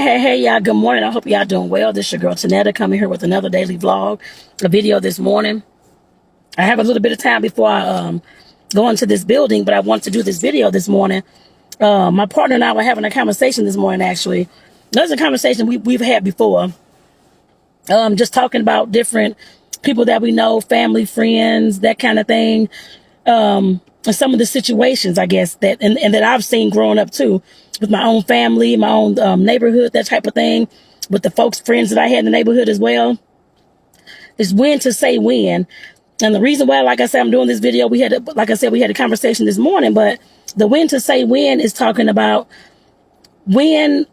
Hey, y'all. Good morning. I hope y'all doing well. This is your girl, Tonetta, coming here with another daily vlog, a video this morning. I have a little bit of time before I go into this building, but I want to do this video this morning. My partner and I were having a conversation this morning, actually. There's a conversation we've had before. Just talking about different people that we know, family, friends, that kind of thing. And some of the situations, I guess, that and that I've seen growing up too, with my own family, my own neighborhood, that type of thing, with the folks, friends that I had in the neighborhood as well, is when to say when. And the reason why, like I said, I'm doing this video, we had a conversation this morning, but the when to say when is talking about when,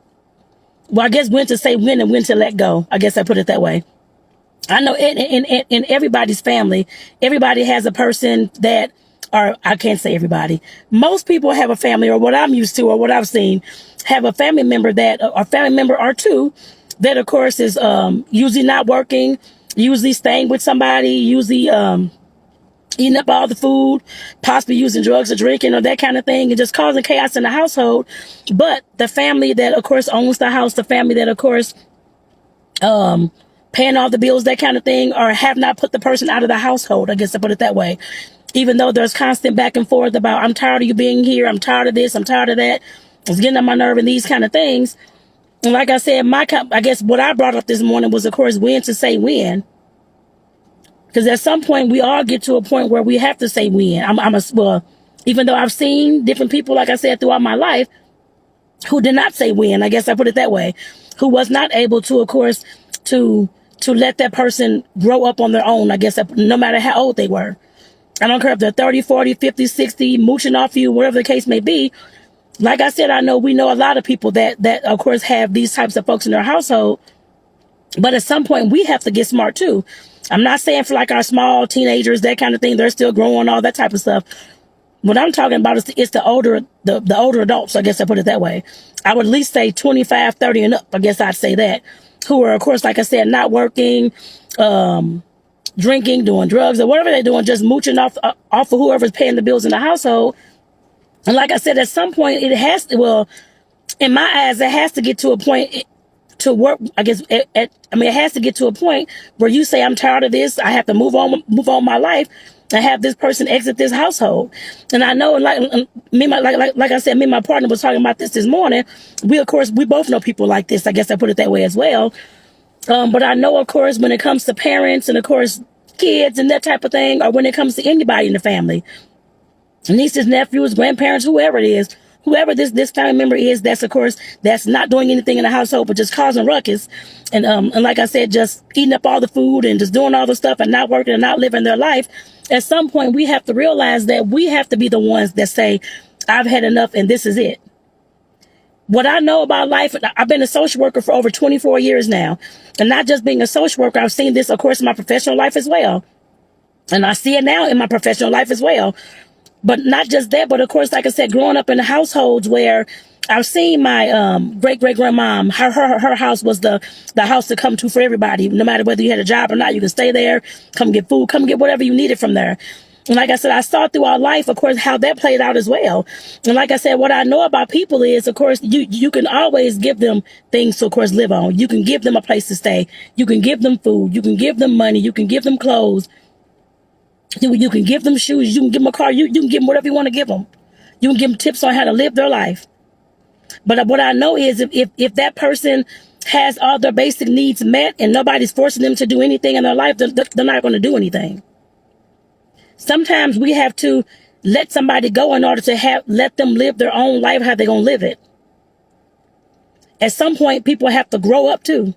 well, I guess when to say when and when to let go. I guess I put it that way. I know in everybody's family, everybody has a person that, or I can't say everybody. Most people have a family, or what I'm used to, or what I've seen, have a family member that, or family member or two, that of course is usually not working, usually staying with somebody, usually eating up all the food, possibly using drugs or drinking or that kind of thing, and just causing chaos in the household. But the family that of course owns the house, the family that of course paying all the bills, that kind of thing, or have not put the person out of the household, I guess I put it that way. Even though there's constant back and forth about, I'm tired of you being here, I'm tired of this, I'm tired of that, it's getting on my nerve, and these kind of things. And like I said, I guess what I brought up this morning was, of course, when to say when. Because at some point, we all get to a point where we have to say when. Well, even though I've seen different people, like I said, throughout my life, who did not say when, I guess I put it that way, who was not able to, of course, to let that person grow up on their own, I guess, no matter how old they were. I don't care if they're 30, 40, 50, 60, mooching off you, whatever the case may be. Like I said, we know a lot of people that of course have these types of folks in their household. But at some point we have to get smart too. I'm not saying for like our small teenagers, that kind of thing, they're still growing, all that type of stuff. What I'm talking about is the older adults, I guess I put it that way. I would at least say 25, 30 and up, I guess I'd say that, who are, of course, like I said, not working, drinking, doing drugs, or whatever they're doing, just mooching off of whoever's paying the bills in the household. And like I said, at some point, it has to, well, in my eyes, it has to get to a point to work, I guess, it has to get to a point where you say, I'm tired of this, I have to move on my life, and have this person exit this household. And I know, like I said, me and my partner was talking about this morning. We both know people like this, I guess I put it that way as well. But I know, of course, when it comes to parents and, of course, kids and that type of thing, or when it comes to anybody in the family, nieces, nephews, grandparents, whoever it is, whoever this family member is, that's, of course, that's not doing anything in the household, but just causing ruckus. And like I said, just eating up all the food and just doing all the stuff and not working and not living their life. At some point, we have to realize that we have to be the ones that say, I've had enough and this is it. What I know about life, I've been a social worker for over 24 years now. And not just being a social worker, I've seen this, of course, in my professional life as well. And I see it now in my professional life as well. But not just that, but of course, like I said, growing up in households where I've seen my great-great-grandmom, her house was the house to come to for everybody. No matter whether you had a job or not, you can stay there, come get food, come get whatever you needed from there. And like I said, I saw throughout life, of course, how that played out as well. And like I said, what I know about people is, of course, you can always give them things to, of course, live on. You can give them a place to stay. You can give them food. You can give them money. You can give them clothes. You can give them shoes. You can give them a car. You can give them whatever you want to give them. You can give them tips on how to live their life. But what I know is if that person has all their basic needs met and nobody's forcing them to do anything in their life, they're not going to do anything. Sometimes we have to let somebody go in order to let them live their own life, how they're going to live it. At some point, people have to grow up too.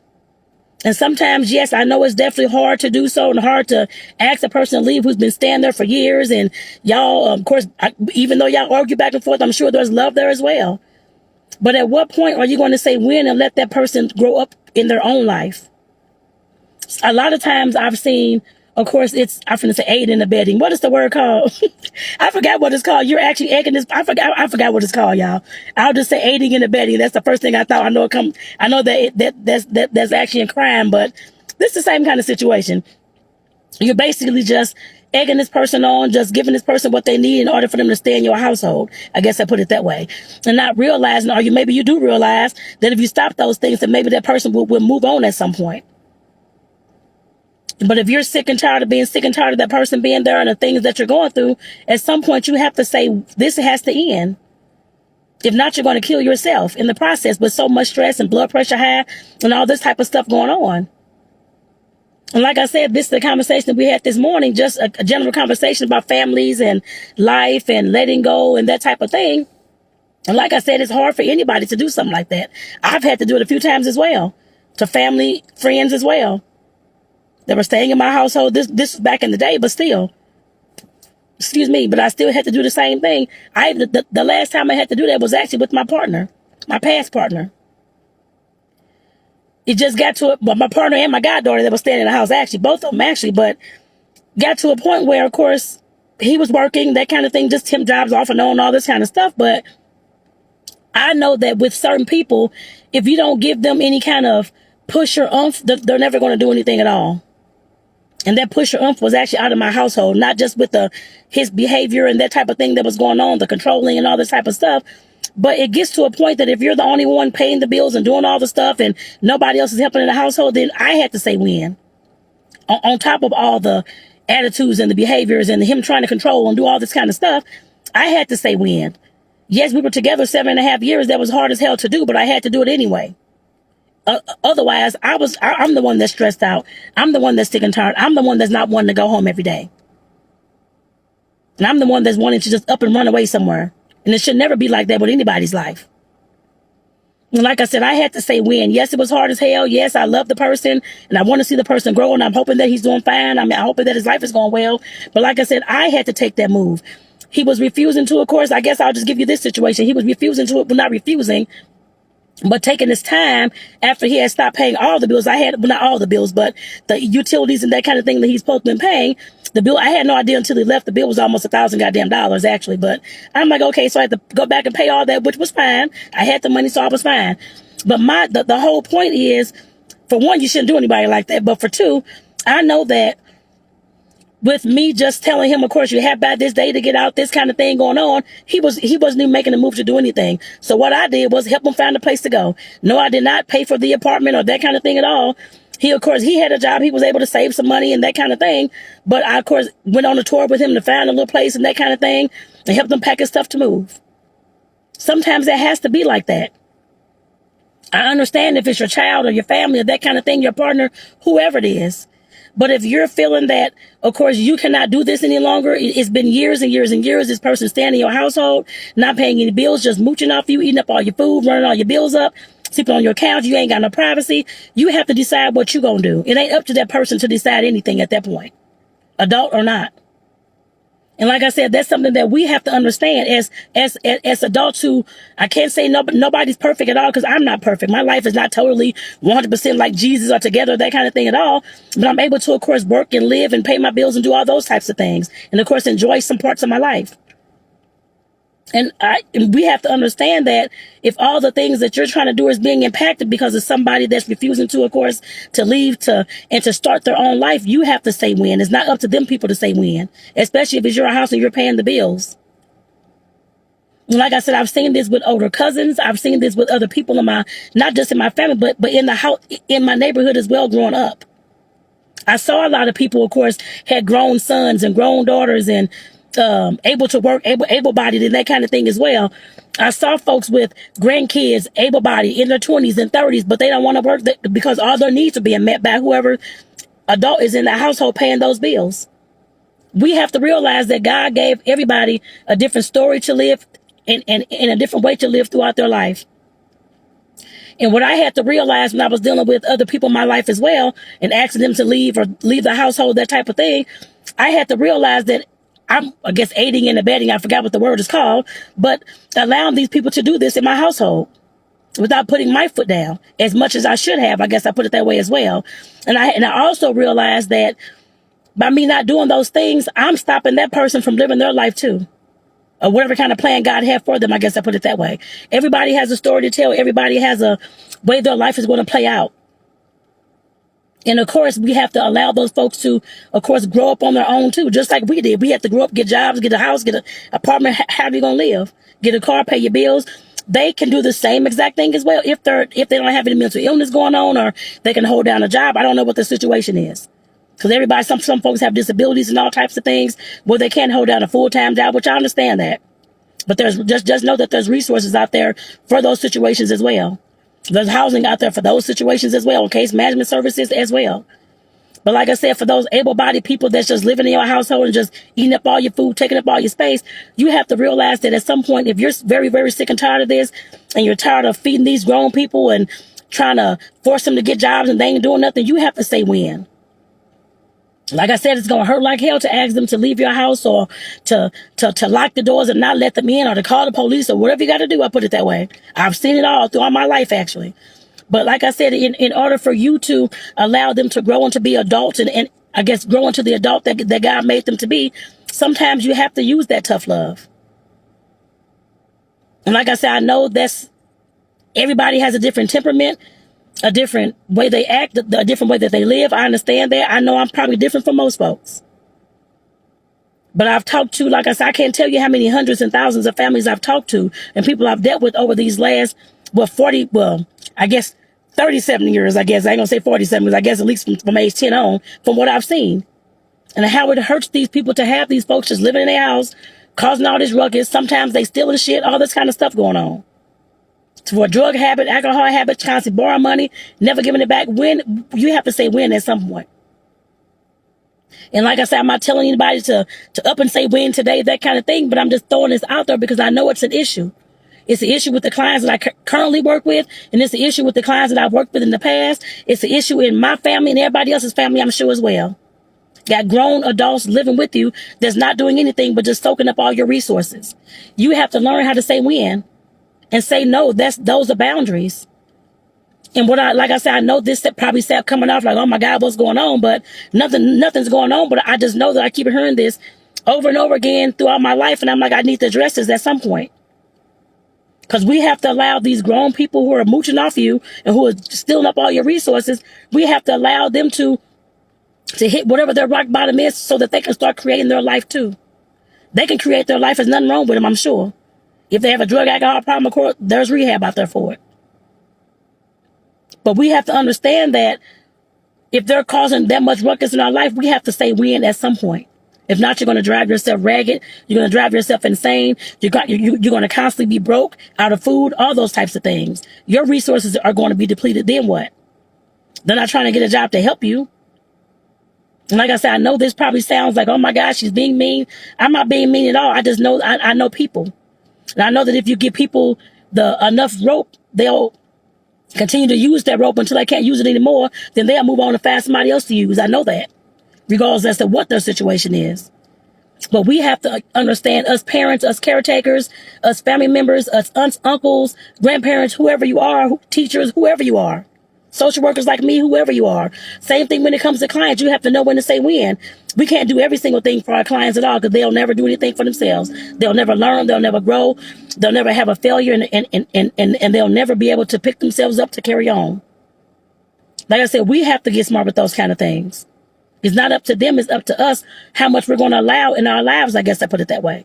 And sometimes, yes, I know it's definitely hard to do so and hard to ask a person to leave who's been staying there for years. And y'all, of course, even though y'all argue back and forth, I'm sure there's love there as well. But at what point are you going to say when and let that person grow up in their own life? A lot of times I've seen, of course, I'm going to say aid and abetting. What is the word called? I forgot what it's called. You're actually egging this. I forgot what it's called, y'all. I'll just say aiding and abetting. That's the first thing I thought. I know that's actually a crime, but this is the same kind of situation. You're basically just egging this person on, just giving this person what they need in order for them to stay in your household. I guess I put it that way. And not realizing, or maybe you do realize that if you stop those things, then maybe that person will move on at some point. But if you're sick and tired of being sick and tired of that person being there and the things that you're going through, at some point you have to say, this has to end. If not, you're going to kill yourself in the process with so much stress and blood pressure high and all this type of stuff going on. And like I said, this is the conversation we had this morning, just a general conversation about families and life and letting go and that type of thing. And like I said, it's hard for anybody to do something like that. I've had to do it a few times as well, to family, friends as well, that were staying in my household. This was back in the day, but still. Excuse me, but I still had to do the same thing. The last time I had to do that was actually with my partner, my past partner. It just got to it, but my partner and my goddaughter that was staying in the house, actually, both of them actually, but got to a point where, of course, he was working, that kind of thing, just temp jobs off and on, all this kind of stuff. But I know that with certain people, if you don't give them any kind of push or oomph, they're never going to do anything at all. And that push or oomph was actually out of my household, not just with his behavior and that type of thing that was going on, the controlling and all this type of stuff. But it gets to a point that if you're the only one paying the bills and doing all the stuff and nobody else is helping in the household, then I had to say when. On top of all the attitudes and the behaviors and him trying to control and do all this kind of stuff, I had to say when. Yes, we were together 7.5 years. That was hard as hell to do, but I had to do it anyway. Otherwise, I'm the one that's stressed out. I'm the one that's sick and tired. I'm the one that's not wanting to go home every day. And I'm the one that's wanting to just up and run away somewhere. And it should never be like that with anybody's life. And like I said, I had to say when. Yes, it was hard as hell. Yes, I love the person and I want to see the person grow and I'm hoping that he's doing fine. I'm hoping that his life is going well. But like I said, I had to take that move. He was refusing to, of course. I guess I'll just give you this situation. He was refusing to it, but not refusing. But taking his time after he had stopped paying all the bills, not all the bills, but the utilities and that kind of thing that he's supposed to be paying. The bill, I had no idea until he left. The bill was almost $1,000 goddamn dollars actually. But I'm like, okay, so I had to go back and pay all that, which was fine. I had the money, so I was fine. But the whole point is, for one, you shouldn't do anybody like that. But for two, I know that with me just telling him, of course, you have by this day to get out, this kind of thing going on, he wasn't even making a move to do anything. So what I did was help him find a place to go. No, I did not pay for the apartment or that kind of thing at all. Of course, he had a job. He was able to save some money and that kind of thing. But I, of course, went on a tour with him to find a little place and that kind of thing and helped him pack his stuff to move. Sometimes it has to be like that. I understand if it's your child or your family or that kind of thing, your partner, whoever it is. But if you're feeling that, of course, you cannot do this any longer, it's been years and years and years, this person staying in your household, not paying any bills, just mooching off you, eating up all your food, running all your bills up, sleeping on your couch, you ain't got no privacy, you have to decide what you gonna do. It ain't up to that person to decide anything at that point, adult or not. And like I said, that's something that we have to understand as adults who, I can't say nobody's perfect at all because I'm not perfect. My life is not totally 100% like Jesus or together, that kind of thing at all. But I'm able to, of course, work and live and pay my bills and do all those types of things. And, of course, enjoy some parts of my life. And we have to understand that if all the things that you're trying to do is being impacted because of somebody that's refusing to, of course, to leave and to start their own life, you have to say when. It's not up to them people to say when, especially if it's your house and you're paying the bills. And like I said, I've seen this with older cousins. I've seen this with other people not just in my family, but in the house, in my neighborhood as well, growing up. I saw a lot of people, of course, had grown sons and grown daughters and able to work, able-bodied and that kind of thing as well. I saw folks with grandkids, able-bodied in their 20s and 30s, but they don't want to work because all their needs are being met by whoever adult is in the household paying those bills. We have to realize that God gave everybody a different story to live and a different way to live throughout their life. And what I had to realize when I was dealing with other people in my life as well and asking them to leave or leave the household, that type of thing, I had to realize that I'm, I guess, aiding and abetting, I forgot what the word is called, but allowing these people to do this in my household without putting my foot down as much as I should have. I guess I put it that way as well. And I also realized that by me not doing those things, I'm stopping that person from living their life too. Or whatever kind of plan God had for them, I guess I put it that way. Everybody has a story to tell. Everybody has a way their life is going to play out. And of course, we have to allow those folks to, of course, grow up on their own too, just like we did. We have to grow up, get jobs, get a house, get an apartment. How are you gonna live? Get a car, pay your bills. They can do the same exact thing as well if they don't have any mental illness going on, or they can hold down a job. I don't know what the situation is, because everybody, some folks have disabilities and all types of things where they can't hold down a full-time job, which I understand that. But there's just know that there's resources out there for those situations as well. There's housing out there for those situations as well, case management services as well. But like I said, for those able-bodied people that's just living in your household and just eating up all your food, taking up all your space, you have to realize that at some point, if you're very, very sick and tired of this, and you're tired of feeding these grown people and trying to force them to get jobs and they ain't doing nothing, you have to say when. Like I said, it's going to hurt like hell to ask them to leave your house, or to lock the doors and not let them in, or to call the police, or whatever you got to do. I put it that way. I've seen it all throughout my life, actually. But like I said, in order for you to allow them to grow and to be adults, and I guess grow into the adult that God made them to be, sometimes you have to use that tough love. And like I said, I know everybody has a different temperament, a different way they act, a different way that they live. I understand that. I know I'm probably different from most folks. But I've talked to, like I said, I can't tell you how many hundreds and thousands of families I've talked to and people I've dealt with over these last, I guess 37 years, I guess. I ain't gonna say 47, because I guess at least from age 10 on, from what I've seen. And how it hurts these people to have these folks just living in their house, causing all this ruckus. Sometimes they stealing shit, all this kind of stuff going on. For a drug habit, alcohol habit, constantly borrowing money, never giving it back. When, you have to say when at some point. And like I said, I'm not telling anybody to up and say when today, that kind of thing, but I'm just throwing this out there because I know it's an issue. It's an issue with the clients that I currently work with, and it's an issue with the clients that I've worked with in the past. It's an issue in my family and everybody else's family, I'm sure, as well. Got grown adults living with you that's not doing anything but just soaking up all your resources. You have to learn how to say when and say no. Those are boundaries. And like I said, I know this probably sat coming off like, oh my God, what's going on? But nothing's going on. But I just know that I keep hearing this over and over again throughout my life. And I'm like, I need to address this at some point. Because we have to allow these grown people who are mooching off you and who are stealing up all your resources, we have to allow them to hit whatever their rock bottom is so that they can start creating their life too. They can create their life. There's nothing wrong with them, I'm sure. If they have a drug alcohol problem, of course, there's rehab out there for it. But we have to understand that if they're causing that much ruckus in our life, we have to say when at some point. If not, you're going to drive yourself ragged. You're going to drive yourself insane. You're going to constantly be broke, out of food, all those types of things. Your resources are going to be depleted. Then what? They're not trying to get a job to help you. And like I said, I know this probably sounds like, oh my gosh, she's being mean. I'm not being mean at all. I just know, I know people. And I know that if you give people enough rope, they'll continue to use that rope until they can't use it anymore. Then they'll move on to find somebody else to use. I know that, regardless as to what their situation is. But we have to understand, us parents, us caretakers, us family members, us aunts, uncles, grandparents, whoever you are, teachers, whoever you are, social workers like me, whoever you are. Same thing when it comes to clients. You have to know when to say when. We can't do every single thing for our clients at all, because they'll never do anything for themselves. They'll never learn. They'll never grow. They'll never have a failure, and they'll never be able to pick themselves up to carry on. Like I said, we have to get smart with those kind of things. It's not up to them. It's up to us how much we're going to allow in our lives. I guess I put it that way.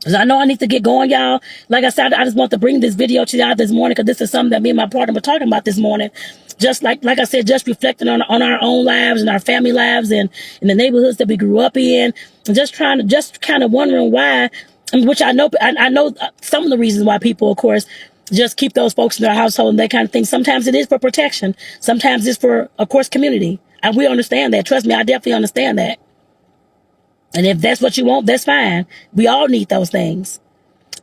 So I know I need to get going, y'all. Like I said, I just want to bring this video to y'all this morning, because this is something that me and my partner were talking about this morning. Just like I said, just reflecting on our own lives and our family lives and in the neighborhoods that we grew up in, and just kind of wondering why, which I know some of the reasons why people, of course, just keep those folks in their household and that kind of thing. Sometimes it is for protection. Sometimes it's for, of course, community. And we understand that. Trust me, I definitely understand that. And if that's what you want, that's fine. We all need those things.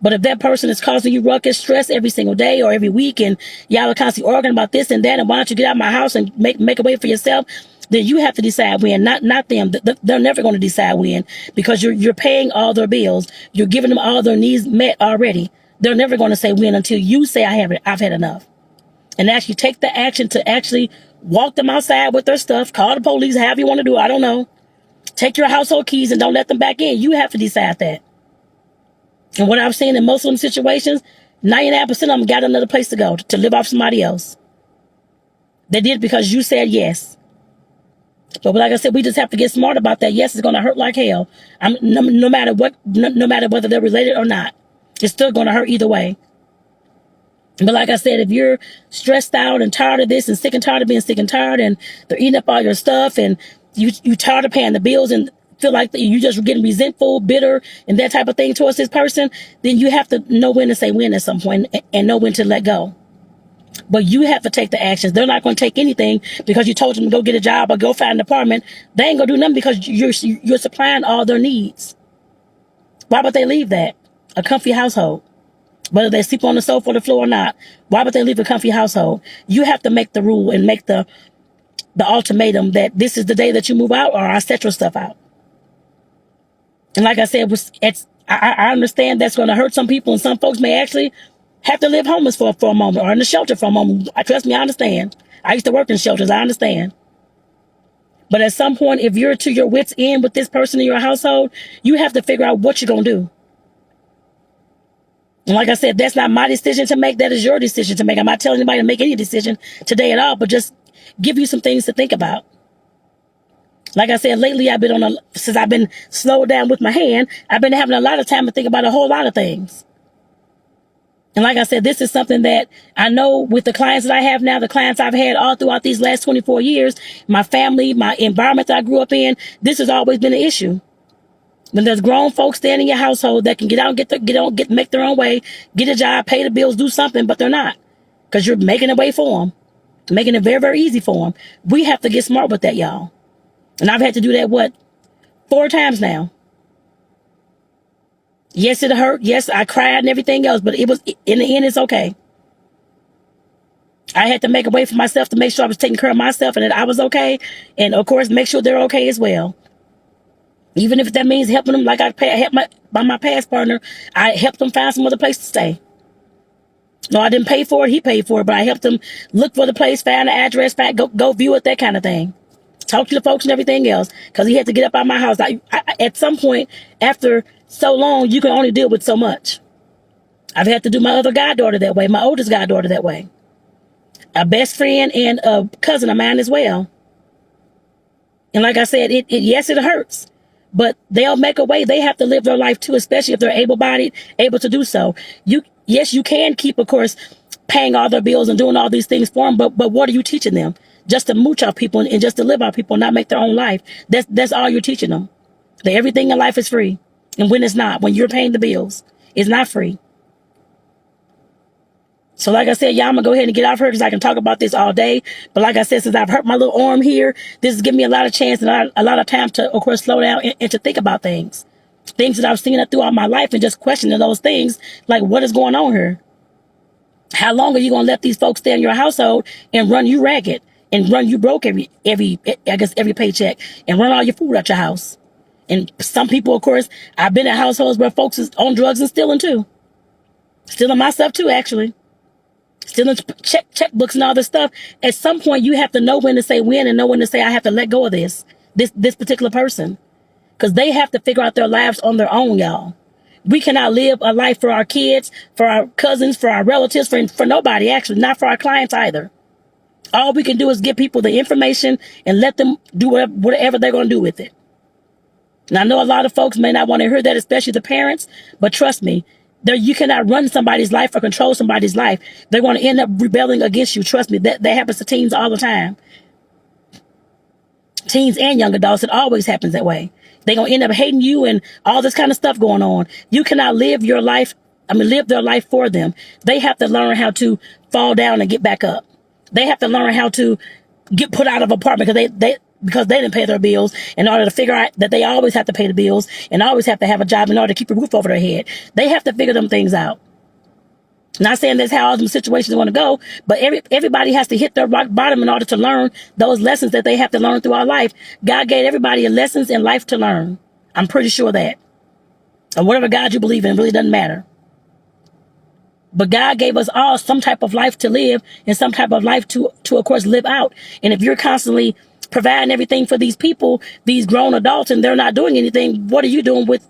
But if that person is causing you ruckus, stress every single day or every week, and y'all are constantly arguing about this and that, and why don't you get out of my house and make a way for yourself, then you have to decide when, not them. They're never going to decide when, because you're paying all their bills. You're giving them all their needs met already. They're never going to say when until you say, I've had enough. And actually take the action to actually walk them outside with their stuff, call the police, however you want to do it, I don't know. Take your household keys and don't let them back in. You have to decide that. And what I've seen in most of them situations, 99% of them got another place to go, to live off somebody else. They did it because you said yes. But like I said, we just have to get smart about that. Yes, it's going to hurt like hell. No matter what, no matter whether they're related or not, it's still going to hurt either way. But like I said, if you're stressed out and tired of this and sick and tired of being sick and tired and they're eating up all your stuff and you tired of paying the bills and feel like you just getting resentful, bitter, and that type of thing towards this person, then you have to know when to say when at some point and know when to let go. But you have to take the actions. They're not going to take anything because you told them to go get a job or go find an apartment. They ain't going to do nothing because you're supplying all their needs. Why would they leave that? A comfy household. Whether they sleep on the sofa or the floor or not, why would they leave a comfy household? You have to make the rule and make the ultimatum that this is the day that you move out or I set your stuff out. And like I said, I understand that's going to hurt some people and some folks may actually have to live homeless for a moment or in the shelter for a moment. Trust me, I understand. I used to work in shelters. I understand. But at some point, if you're to your wits' end with this person in your household, you have to figure out what you're going to do. And like I said, that's not my decision to make. That is your decision to make. I'm not telling anybody to make any decision today at all, but just give you some things to think about. Like I said, lately since I've been slowed down with my hand, I've been having a lot of time to think about a whole lot of things. And like I said, this is something that I know with the clients that I have now, the clients I've had all throughout these last 24 years, my family, my environment that I grew up in, this has always been an issue. When there's grown folks staying in your household that can get out and make their own way, get a job, pay the bills, do something, but they're not. Because you're making a way for them. Making it very, very easy for them. We have to get smart with that, y'all. And I've had to do that, 4 times now. Yes, it hurt. Yes, I cried and everything else, but in the end, it's okay. I had to make a way for myself to make sure I was taking care of myself and that I was okay. And of course, make sure they're okay as well. Even if that means helping them, like by my past partner, I helped them find some other place to stay. No, I didn't pay for it. He paid for it, but I helped him look for the place, find the address, go view it, that kind of thing. Talk to the folks and everything else, because he had to get up out of my house. At some point, after so long, you can only deal with so much. I've had to do my other goddaughter that way, my oldest goddaughter that way. A best friend and a cousin of mine as well. And like I said, yes, it hurts. But they'll make a way. They have to live their life too, especially if they're able-bodied, able to do so. Yes, you can keep, of course, paying all their bills and doing all these things for them. But what are you teaching them? Just to mooch off people and just to live off people and not make their own life. That's all you're teaching them. That everything in life is free. And when it's not, when you're paying the bills, it's not free. So like I said, y'all, I'm going to go ahead and get off her because I can talk about this all day. But like I said, since I've hurt my little arm here, this is giving me a lot of chance and a lot of time to, of course, slow down and to think about things. Things that I've seen throughout my life and just questioning those things. Like, what is going on here? How long are you going to let these folks stay in your household and run you ragged and run you broke every paycheck and run all your food out your house? And some people, of course, I've been in households where folks is on drugs and stealing too. Stealing my stuff too, actually. Stealing checkbooks and all this stuff. At some point, you have to know when to say when and know when to say, I have to let go of this particular person. Because they have to figure out their lives on their own, y'all. We cannot live a life for our kids, for our cousins, for our relatives, for nobody, actually. Not for our clients either. All we can do is give people the information and let them do whatever they're going to do with it. And I know a lot of folks may not want to hear that, especially the parents. But trust me, you cannot run somebody's life or control somebody's life. They're going to end up rebelling against you. Trust me, that happens to teens all the time. Teens and young adults, it always happens that way. They're going to end up hating you and all this kind of stuff going on. You cannot live their life for them. They have to learn how to fall down and get back up. They have to learn how to get put out of an apartment because they didn't pay their bills, in order to figure out that they always have to pay the bills and always have to have a job in order to keep a roof over their head. They have to figure them things out. Not saying that's how all them situations want to go, but everybody has to hit their rock bottom in order to learn those lessons that they have to learn throughout life. God gave everybody lessons in life to learn. I'm pretty sure that. Or whatever God you believe in, it really doesn't matter. But God gave us all some type of life to live and some type of life to of course, live out. And if you're constantly providing everything for these people, these grown adults, and they're not doing anything, what are you doing with?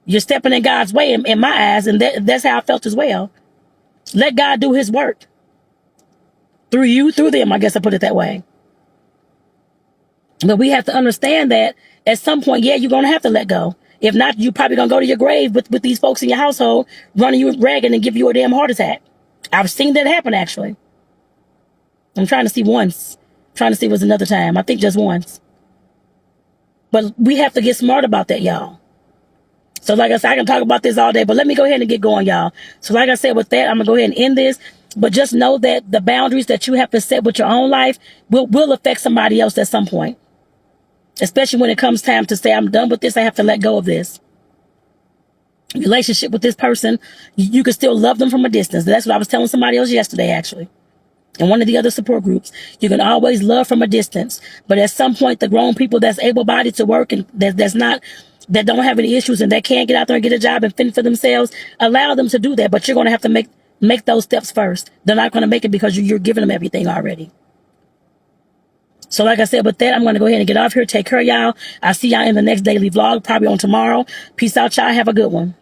You're stepping in God's way in my eyes, and that's how I felt as well. Let God do his work. through them, I guess I put it that way. But we have to understand that at some point, yeah, you're going to have to let go. If not, you probably going to go to your grave with these folks in your household running you ragged and give you a damn heart attack. I've seen that happen, actually. I'm trying to see once. Trying to see was another time. I think just once. But we have to get smart about that, y'all. So like I said, I can talk about this all day, but let me go ahead and get going, y'all. So like I said, with that, I'm going to go ahead and end this. But just know that the boundaries that you have to set with your own life will affect somebody else at some point. Especially when it comes time to say, I'm done with this. I have to let go of this relationship with this person. You can still love them from a distance. That's what I was telling somebody else yesterday, actually. In one of the other support groups, you can always love from a distance. But at some point, the grown people that's able-bodied to work and that don't have any issues and that can't get out there and get a job and fend for themselves, allow them to do that. But you're going to have to make those steps first. They're not going to make it because you're giving them everything already. So like I said, with that, I'm going to go ahead and get off here. Take care, y'all. I'll see y'all in the next daily vlog, probably on tomorrow. Peace out, y'all. Have a good one.